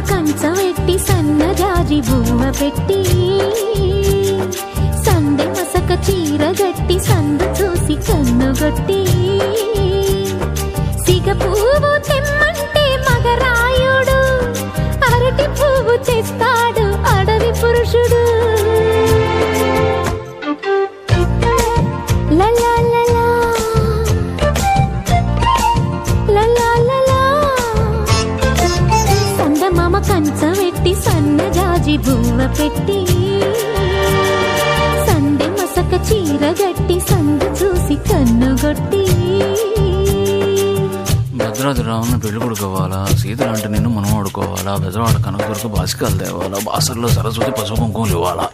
కంచవెట్టి సన్నజాజి బువ్వ పెట్టి సందె మసక చీర గట్టి సందు చూసి కన్నుగొట్టి సిగ పువ్వు తెమ్మంటే మగరాయుడు అరటి పువ్వు తెస్తాడు అడవి పురుషుడు. లలా లలా లలా లలా సందమామ కంచవెట్టి సన్నజాజి బువ్వ పెట్టి సందె మసక చీర గట్టి సందు చూసి కన్నుగొట్టి. భద్రాద్రి రావుని పెళ్లి కొడుకోవాలా, సీతలంటే నేను మనం ఆడుకోవాలా, బెజవాడ కనకదుర్గ బాసికాలు తేవాలా, బాసర్లో సరస్వతి పసుపు కుంకుమలు ఇవ్వాలా.